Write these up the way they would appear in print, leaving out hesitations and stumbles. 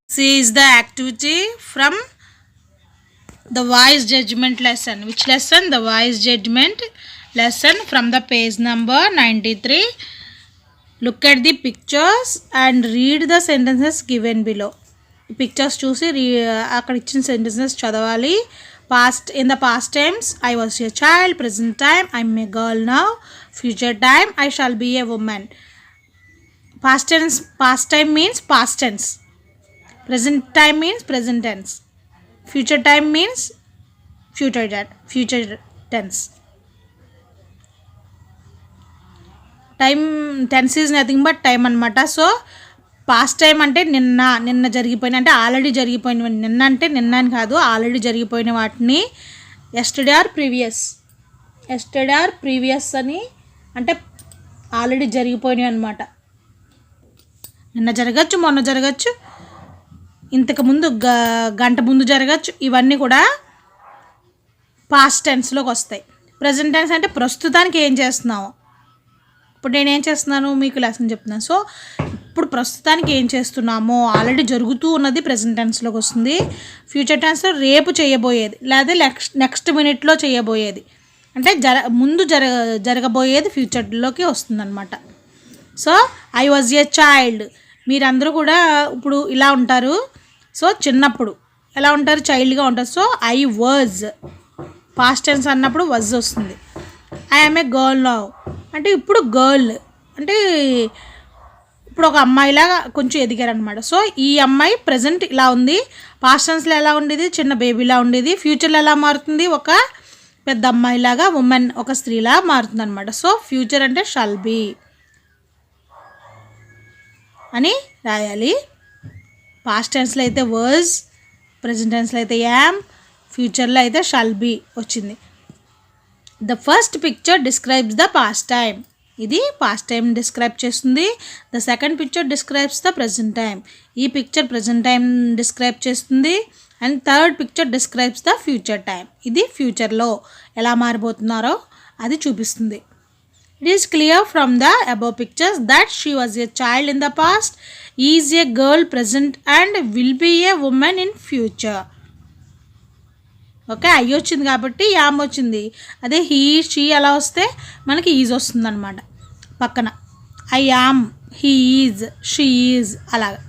See is the activity from the wise judgment lesson. Which lesson? The wise judgment lesson from the page number 93. Look at the pictures and read the sentences given below. Pictures చూసి అక్కడ ఇచ్చిన sentences చదవాలి. In the past times I was a child, present time I'm a girl now, future time I shall be a woman. Past time means past tense. Present time means present tense. Future time means future tense. Time tense is nothing but time అనమాట. So past time అంటే నిన్న జరిగిపోయిన అంటే already జరిగిపోయినవి. నిన్న అంటే నిన్న అని కాదు, ఆల్రెడీ జరిగిపోయిన వాటిని ఎస్టర్డే ఆర్ ప్రీవియస్ అని అంటే ఆల్రెడీ జరిగిపోయినవి అనమాట. నిన్న జరగచ్చు, మొన్న జరగచ్చు, ఇంతకు ముందు గంట ముందు జరగచ్చు. ఇవన్నీ కూడా పాస్ట్ టెన్స్లోకి వస్తాయి. ప్రజెంట్ టెన్స్ అంటే ప్రస్తుతానికి ఏం చేస్తున్నాము. ఇప్పుడు నేనేం చేస్తున్నాను మీకు లెసన్ చెప్తున్నాను. సో ఇప్పుడు ప్రస్తుతానికి ఏం చేస్తున్నామో ఆల్రెడీ జరుగుతూ ఉన్నది ప్రజెంట్ టెన్స్లోకి వస్తుంది. ఫ్యూచర్ టెన్స్లో రేపు చేయబోయేది లేదా నెక్స్ట్ మినిట్లో చేయబోయేది అంటే ముందు జరగబోయేది ఫ్యూచర్లోకి వస్తుంది అనమాట. So I was a child, మీరందరూ కూడా ఇప్పుడు ఇలా ఉంటారు. సో చిన్నప్పుడు ఎలా ఉంటారు, చైల్డ్గా ఉంటారు. So I was past tense అన్నప్పుడు వాజ్ వస్తుంది. I am a girl now అంటే ఇప్పుడు గర్ల్ అంటే ఇప్పుడు ఒక అమ్మాయిలాగా కొంచెం ఎదిగారనమాట. సో ఈ అమ్మాయి ప్రజెంట్ ఇలా ఉంది, పాస్ట్ టెన్స్లో ఎలా ఉండేది, చిన్న బేబీలా ఉండేది, ఫ్యూచర్లో ఎలా మారుతుంది, ఒక పెద్ద అమ్మాయిలాగా ఉమెన్ ఒక స్త్రీలా మారుతుంది అనమాట. సో ఫ్యూచర్ అంటే షల్ బీ అని రాయాలి. పాస్ట్ టెన్స్లో అయితే వర్జ్, ప్రజెంట్ టెన్స్లో అయితే యామ్, ఫ్యూచర్లో అయితే షల్ బీ వచ్చింది. The first picture describes the past time, ఇది పాస్ట్ టైం డిస్క్రైబ్ చేస్తుంది. The second picture describes the present time, ఈ పిక్చర్ ప్రజెంట్ టైం డిస్క్రైబ్ చేస్తుంది. And third picture describes the future time, ఇది ఫ్యూచర్లో ఎలా మారిపోతున్నారో అది చూపిస్తుంది. It is clear from the above pictures that she was a child in the past, is a girl present and will be a woman in future. Okay, I వచ్చింది కాబట్టి yam వచ్చింది. అదే హీ షీ అలా వస్తే మనకి is వస్తుంది అనమాట పక్కన. I am, he is, she is అలాగా.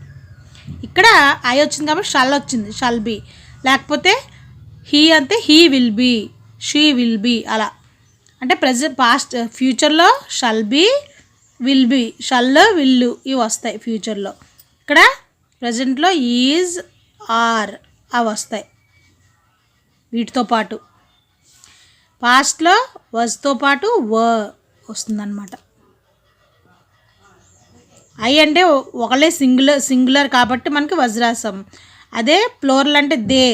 ఇక్కడ ఐ వచ్చింది కాబట్టి షల్ వచ్చింది, షల్ బీ. లేకపోతే హీ అంటే he will be, she will be అలా. అంటే పాస్ట్ ఫ్యూచర్లో shall be, will be, shall, will ఇవి వస్తాయి ఫ్యూచర్లో. ఇక్కడ ప్రజెంట్లో ఈజ్, ఆర్ అవి వస్తాయి వీటితో పాటు. పాస్ట్లో వజ్తో పాటు వ వస్తుందన్నమాట. ఐ అంటే ఒకళ్ళే సింగులర్ కాబట్టి మనకి వజ్రాసం. అదే ప్లోరల్ అంటే దే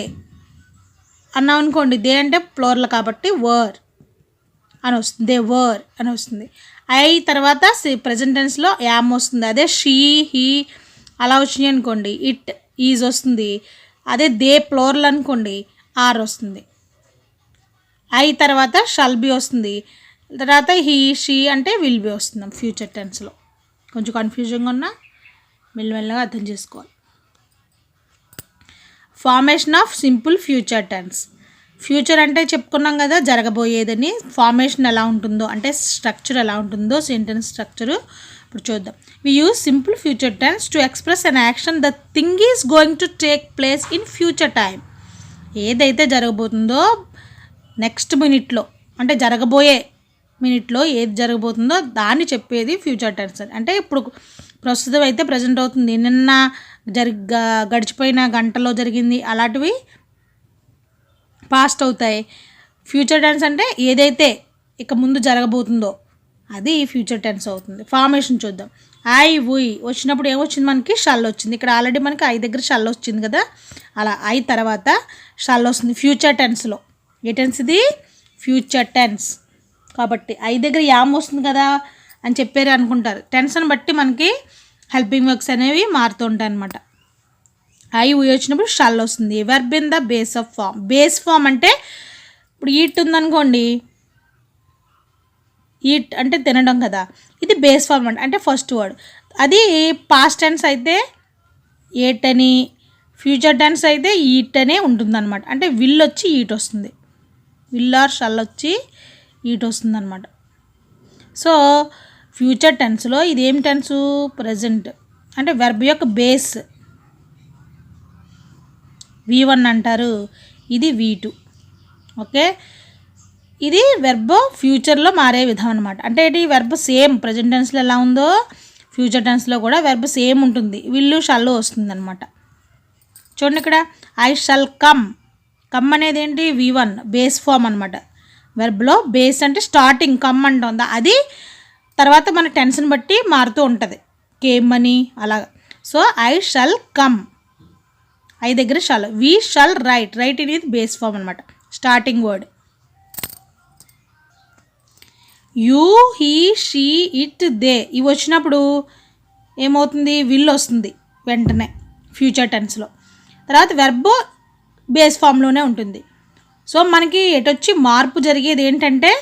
అన్నాం అనుకోండి, దే అంటే ప్లోరల్ కాబట్టి వర్ అని వస్తుంది, దే వర్ అని వస్తుంది. ఐ తర్వాత ప్రజెంట్ టెన్స్లో యామ్ వస్తుంది. అదే షీ, హీ అలా వచ్చినాయి అనుకోండి ఇట్, ఈజ్ వస్తుంది. అదే దే ప్లోరల్ అనుకోండి ఆర్ వస్తుంది. ఐ తర్వాత షల్ బి వస్తుంది. తర్వాత హీ, షీ అంటే విల్ బి వస్తుంది ఫ్యూచర్ టెన్స్లో. కొంచెం కన్ఫ్యూజన్గా ఉన్నా మెల్లమెల్లగా అర్థం చేసుకోవాలి. Formation of simple future tense. Future అంటే చెప్పుకున్నాం కదా జరగబోయేదని. ఫార్మేషన్ ఎలా ఉంటుందో అంటే స్ట్రక్చర్ ఎలా ఉంటుందో, సెంటెన్స్ స్ట్రక్చరు ఇప్పుడు చూద్దాం. We use simple future tense to express an action the thing is going to take place in future time. ఏదైతే జరగబోతుందో నెక్స్ట్ మినిట్లో అంటే జరగబోయే మినిట్లో ఏది జరగబోతుందో దాన్ని చెప్పేది ఫ్యూచర్ టెన్స్. అంటే ఇప్పుడు ప్రస్తుతం అయితే ప్రజెంట్ అవుతుంది, నిన్న గడిచిపోయిన గంటలో జరిగింది అలాంటివి పాస్ట్ అవుతాయి. ఫ్యూచర్ టెన్స్ అంటే ఏదైతే ఇక ముందు జరగబోతుందో అది ఫ్యూచర్ టెన్స్ అవుతుంది. ఫార్మేషన్ చూద్దాం. ఐ, ఉయ్ వచ్చినప్పుడు ఏమొచ్చింది మనకి షల్ వచ్చింది. ఇక్కడ ఆల్రెడీ మనకి ఐ దగ్గర షల్ వచ్చింది కదా, అలా ఐ తర్వాత షల్ వస్తుంది ఫ్యూచర్ టెన్స్లో. ఏ టెన్స్ ఇది? ఫ్యూచర్ టెన్స్ కాబట్టి ఐ దగ్గర యామ్ వస్తుంది కదా అని చెప్పారు అనుకుంటారు. టెన్స్ని బట్టి మనకి హెల్పింగ్ వర్క్స్ అనేవి మారుతూ ఉంటాయి అన్నమాట. ఐ, ఉయ్ వచ్చినప్పుడు షల్ వస్తుంది. Verb in the base of form. Base form అంటే ఇప్పుడు ఈట్ ఉందనుకోండి, ఈట్ అంటే తినడం కదా, ఇది బేస్ ఫామ్ అంటే ఫస్ట్ వర్డ్. అది పాస్ట్ టెన్స్ అయితే ఏట్ అని, ఫ్యూచర్ టెన్స్ అయితే ఈట్ అనే ఉంటుందన్నమాట. అంటే విల్ వచ్చి ఈట్ వస్తుంది, విల్ ఆర్ షల్ వచ్చి ఈట్ వస్తుంది అనమాట. సో ఫ్యూచర్ టెన్స్లో ఇది ఏం టెన్సు? ప్రజెంట్. అంటే వెర్బ్ యొక్క బేస్ V1 అంటారు, ఇది V2. ఓకే, ఇది వెర్బ్ ఫ్యూచర్లో మారే విధం అనమాట. అంటే ఇది వెర్బ్ సేమ్ ప్రజెంట్ టెన్స్లో ఎలా ఉందో ఫ్యూచర్ టెన్స్లో కూడా వెర్బ్ సేమ్ ఉంటుంది, విల్లు షల్లు వస్తుంది అనమాట. చూడండి ఇక్కడ ఐ షల్ కమ్. కమ్ అనేది ఏంటి? V1 బేస్ ఫామ్ అనమాట. వెర్బ్లో బేస్ అంటే స్టార్టింగ్ కమ్ అంటుంది, అది తర్వాత మన టెన్స్ని బట్టి మారుతూ ఉంటుంది, కేమ్ అని అలాగా. So I shall come, I దగ్గర shall. We shall write, write అనేది బేస్ ఫామ్ అనమాట, starting word. You, he, she, it, they ఇవి వచ్చినప్పుడు ఏమవుతుంది? విల్ వస్తుంది వెంటనే ఫ్యూచర్ టెన్స్లో. తర్వాత వెర్బ్ బేస్ ఫామ్లోనే ఉంటుంది. సో మనకి ఎటొచ్చి మార్పు జరిగేది ఏంటంటే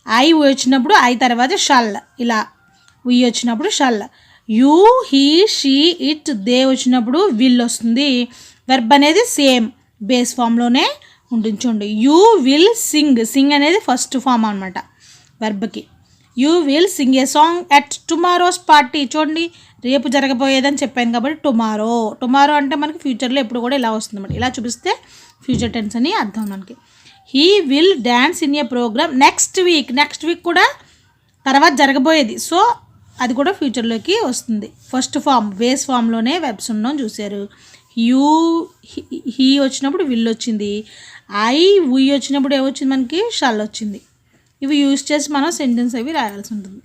ఐ వచ్చినప్పుడు ఐ తర్వాత షల్, ఇలా వి వచ్చినప్పుడు shall. You, he, she, it, they వచ్చినప్పుడు విల్ వస్తుంది. వెర్బ్ అనేది సేమ్ బేస్ ఫామ్లోనే ఉంటుంది. చూడండి, యూ విల్ సింగ్. సింగ్ అనేది ఫస్ట్ ఫామ్ అనమాట వెర్బ్కి. You will sing a song at tomorrow's party. చూడండి, రేపు జరగబోయేదని చెప్పాను కాబట్టి టుమారో. టుమారో అంటే మనకి ఫ్యూచర్లో ఎప్పుడు కూడా ఇలా వస్తుంది అన్నమాట. ఇలా చూపిస్తే ఫ్యూచర్ టెన్స్ అని అర్థం మనకి. He will dance in a programme next week. Next week కూడా తర్వాత జరగబోయేది, సో అది కూడా ఫ్యూచర్లోకి వస్తుంది. ఫస్ట్ ఫామ్ బేస్ ఫామ్లోనే వెర్బ్స్ ఉండడం చూశారు. యూ, హీ వచ్చినప్పుడు విల్ వచ్చింది. ఐ, వి వచ్చినప్పుడు ఏమొచ్చింది మనకి? షల్ వచ్చింది. ఇవి యూజ్ చేసి మనం సెంటెన్స్ అవి రాయాల్సి ఉంటుంది.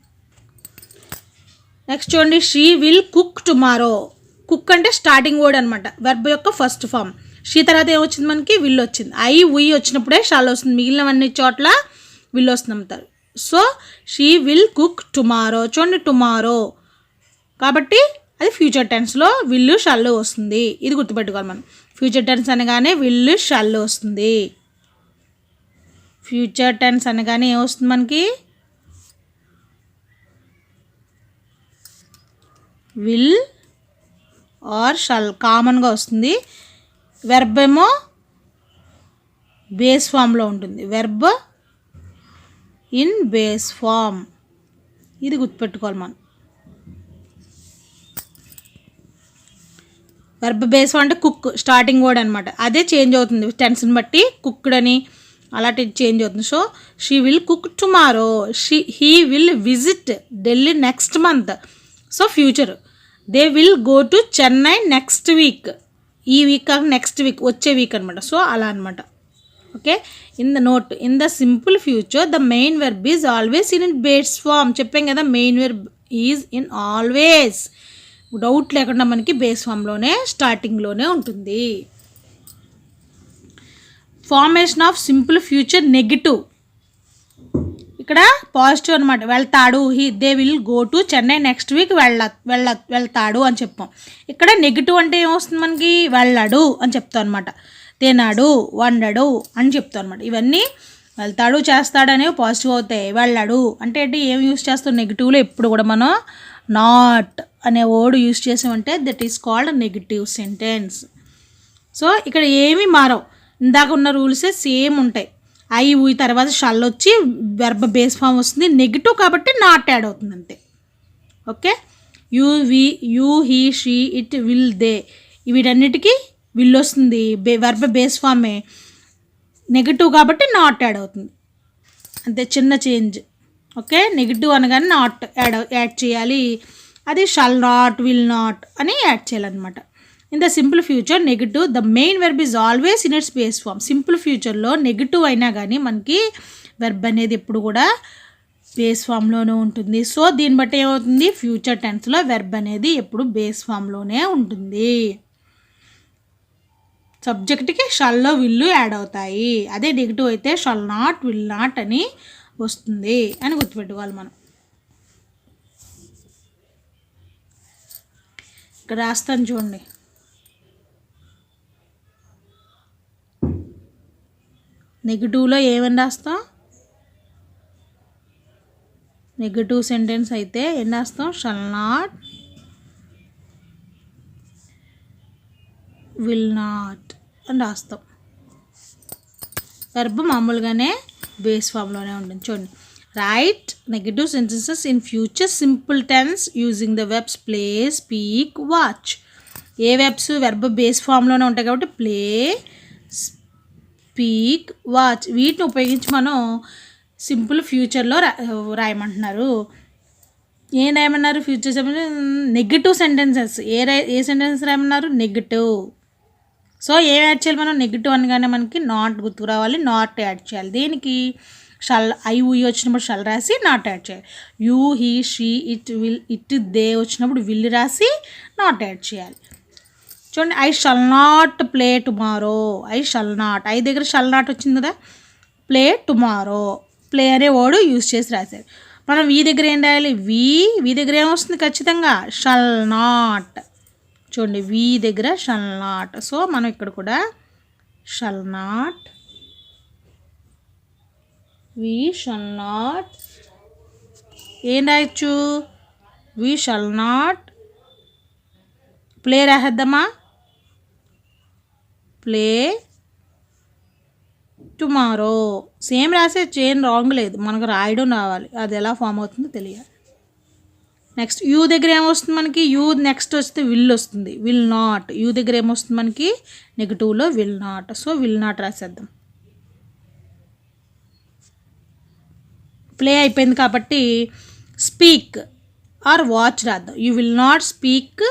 నెక్స్ట్ చూడండి, she will cook tomorrow. Cook అంటే స్టార్టింగ్ వర్డ్ అనమాట, వెర్బ్ యొక్క ఫస్ట్ ఫామ్. షీ తర్వాత ఏమొచ్చింది మనకి? విల్ వచ్చింది. ఐ, వి వచ్చినప్పుడే షల్ వస్తుంది, మిగిలినవన్నీ చోట్ల విల్ వస్తుంది అంటారు. So she will cook tomorrow. చూడండి, టుమారో కాబట్టి అది ఫ్యూచర్ టెన్స్లో విల్లు షల్లు వస్తుంది. ఇది గుర్తుపెట్టుకోవాలి మనం. ఫ్యూచర్ టెన్స్ అనగానే విల్లు షల్లు వస్తుంది. ఫ్యూచర్ టెన్స్ అనగానే ఏమొస్తుంది మనకి? విల్ ఆర్ షల్ కామన్గా వస్తుంది. వెర్బ్ ఏమో బేస్ ఫామ్లో ఉంటుంది, వెర్బ్ ఇన్ బేస్ ఫామ్. ఇది గుర్తుపెట్టుకోవాలి మనం. వెర్బ్ బేస్ ఫామ్ అంటే కుక్ స్టార్టింగ్ వర్డ్ అనమాట, అదే చేంజ్ అవుతుంది టెన్స్ని బట్టి. కుక్డ్ అని అలాంటి చేంజ్ అవుతుంది. So she will cook tomorrow. He will visit Delhi next month. So future. They will go to Chennai next week. ఈ వీక్ కాక నెక్స్ట్ వీక్, వచ్చే వీక్ అనమాట. సో అలా అనమాట. Okay, in the note, in the simple future the main verb is always in base form. చెప్పాం కదా, main verb is in always. Doubt లేకుండా మనకి బేస్ ఫామ్లోనే స్టార్టింగ్లోనే ఉంటుంది. Formation of simple future negative. ఇక్కడ పాజిటివ్ అనమాట, వెళ్తాడు. They will go to Chennai next week. వెళ్తాడు అని చెప్పాం. ఇక్కడ నెగిటివ్ అంటే ఏమొస్తుంది మనకి? వెళ్ళడు అని చెప్తాం అనమాట. తినడు, వండడు అని చెప్తాం అనమాట. ఇవన్నీ వెళ్తాడు చేస్తాడు అనేవి పాజిటివ్ అవుతాయి. వెళ్ళడు అంటే ఏంటి? ఏం యూస్ చేస్తాం నెగిటివ్లో? ఎప్పుడు కూడా మనం నాట్ అనే వర్డ్ యూస్ చేసామంటే that is called negative sentence. So ఇక్కడ ఏమీ మారవు, ఇందాక ఉన్న రూల్సే సేమ్ ఉంటాయి. ఐ, ఊ తర్వాత షల్ వచ్చి వెర్బ్ బేస్ ఫామ్ వస్తుంది. నెగిటివ్ కాబట్టి నాట్ యాడ్ అవుతుంది అంతే. Okay, you, we, you, he, she, it, will, they వీటన్నిటికీ విల్ వస్తుంది, వెర్బ్ బేస్ ఫామే. నెగిటివ్ కాబట్టి నాట్ యాడ్ అవుతుంది అంతే, చిన్న చేంజ్. ఓకే, నెగిటివ్ అనగానే నాట్ యాడ్ చేయాలి. అది షల్ నాట్, విల్ నాట్ అని యాడ్ చేయాలన్నమాట. In the simple future negative the main verb is always in its base form. Simple ఫ్యూచర్లో నెగిటివ్ అయినా కానీ మనకి వెర్బ్ అనేది ఎప్పుడు కూడా బేస్ ఫామ్లోనే ఉంటుంది. సో దీన్ని బట్టి ఏమవుతుంది? ఫ్యూచర్ టెన్స్లో వెర్బ్ అనేది ఎప్పుడు బేస్ ఫామ్లోనే ఉంటుంది. సబ్జెక్ట్కి షల్లో విల్లు యాడ్ అవుతాయి. అదే నెగిటివ్ అయితే షల్ నాట్, విల్ నాట్ అని వస్తుంది అని గుర్తుపెట్టుకోవాలి మనం. ఇక్కడ రాస్తాను చూడండి. నెగిటివ్లో ఏమని రాస్తాం? నెగిటివ్ సెంటెన్స్ అయితే ఏం రాస్తాం? షల్ నాట్, విల్ నాట్ అని రాస్తాం. వెర్బ్ మామూలుగానే బేస్ ఫామ్లోనే ఉంటుంది. చూడండి, write negative sentences in future simple tense using the verbs play, speak, watch. ఏ వెబ్స్ వెర్బ్ బేస్ ఫామ్లోనే ఉంటాయి కాబట్టి ప్లే, స్పీక్, వాచ్ వీటిని ఉపయోగించి మనం సింపుల్ ఫ్యూచర్లో రాయమంటున్నారు. ఏం రాయమన్నారు ఫ్యూచర్ నెగటివ్ సెంటెన్సెస్. ఏ సెంటెన్స్ రాయమన్నారు? నెగటివ్. సో ఏం యాడ్ చేయాలి మనం? నెగిటివ్ అనగానే మనకి నాట్ గుర్తుకు రావాలి, నాట్ యాడ్ చేయాలి. దేనికి? షల్, ఐ ఊ వచ్చినప్పుడు షల్ రాసి నాట్ యాడ్ చేయాలి. You, he, she, it, will, it, they వచ్చినప్పుడు విల్ రాసి నాట్ యాడ్ చేయాలి. చూడండి, I shall not play tomorrow. I shall not, I దగ్గర షల్ నాట్ వచ్చింది కదా, ప్లే టుమారో, ప్లే అనే వర్డ్ యూజ్ చేసి రాశారు. మనం వీ దగ్గర ఏం రాయాలి? వీ దగ్గర ఏమొస్తుంది? ఖచ్చితంగా షల్ నాట్. చూడండి, వీ దగ్గర షల్ నాట్. సో మనం ఇక్కడ కూడా shall not, we shall not ఏం రాయొచ్చు? వీ షల్ నాట్ ప్లే రాసేద్దామా? Play tomorrow. సేమ్ రాసేయచ్చు, ఏం రాంగ్ లేదు, మనకు రాయడం రావాలి. అది ఎలా ఫామ్ అవుతుందో తెలియాలి. నెక్స్ట్ యూ దగ్గర ఏమొస్తుంది మనకి? యూ నెక్స్ట్ వస్తే విల్ వస్తుంది, విల్ నాట్. యూ దగ్గర ఏమొస్తుంది మనకి? నెగిటివ్లో will not. So will not రాసేద్దాం. ప్లే అయిపోయింది కాబట్టి స్పీక్ ఆర్ వాచ్ రాద్దాం. You will not speak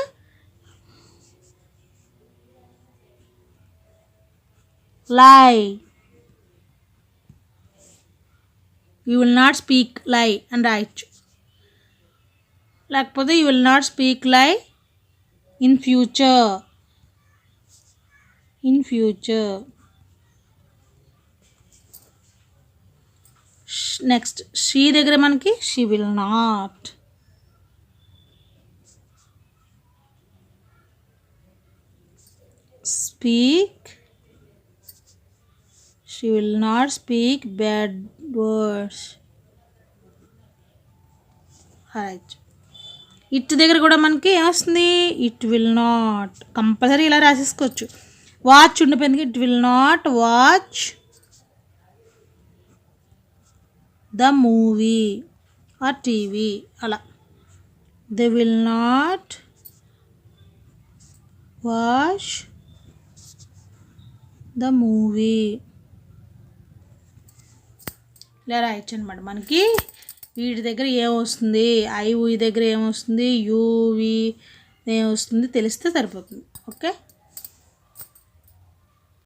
lie. You will not speak lie అని రాయొచ్చు. లేకపోతే you will not speak lie in future. In future. Next she దగ్గర మనకి she will not. Speak, she will not speak bad words. Right. It దగ్గర కూడా మనకి ఏమొస్తుంది? It will not. Compulsory ఇలా రాసేసుకోవచ్చు. వాచ్ ఉండిపోయింది, it will not watch the movie or TV. అలా they will not watch the movie. ఇలా రాయొచ్చు అనమాట. మనకి వీటి దగ్గర ఏమొస్తుంది? ఐ ఊ దగ్గర ఏమొస్తుంది? యూవి ఏమొస్తుంది తెలిస్తే సరిపోతుంది. ఓకే.